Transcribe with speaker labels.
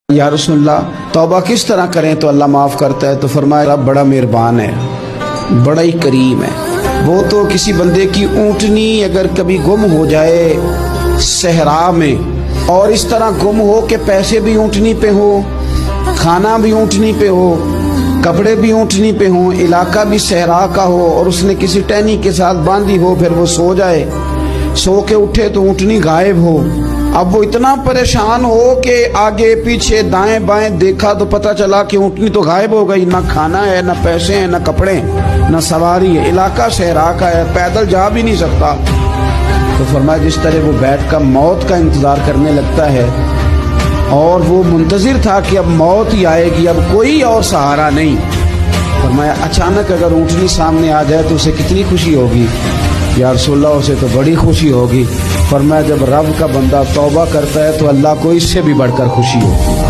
Speaker 1: یا رسول اللہ توبہ کس طرح کریں تو اللہ معاف کرتا ہے؟ تو فرمایا رب بڑا مہربان ہے، بڑا ہی کریم ہے۔ وہ تو کسی بندے کی اونٹنی اگر کبھی گم ہو جائے صحرا میں، اور اس طرح گم ہو کہ پیسے بھی اونٹنی پہ ہو، کھانا بھی اونٹنی پہ ہو، کپڑے بھی اونٹنی پہ ہوں، علاقہ بھی صحرا کا ہو، اور اس نے کسی ٹہنی کے ساتھ باندھی ہو، پھر وہ سو جائے، سو کے اٹھے تو اونٹنی غائب ہو۔ اب وہ اتنا پریشان ہو کہ آگے پیچھے دائیں بائیں دیکھا تو پتہ چلا کہ اونٹنی تو غائب ہو گئی، نہ کھانا ہے، نہ پیسے ہیں، نہ کپڑے ہیں، نہ سواری ہے، علاقہ صحرا کا ہے، پیدل جا بھی نہیں سکتا۔ تو فرمایا جس طرح وہ بیٹھ کر موت کا انتظار کرنے لگتا ہے، اور وہ منتظر تھا کہ اب موت ہی آئے گی، اب کوئی اور سہارا نہیں۔ فرمایا اچانک اگر اونٹنی سامنے آ جائے تو اسے کتنی خوشی ہوگی؟ یا رسول اللہ اسے تو بڑی خوشی ہوگی۔ فرمایا جب رب کا بندہ توبہ کرتا ہے تو اللہ کو اس سے بھی بڑھ کر خوشی ہوتی ہے۔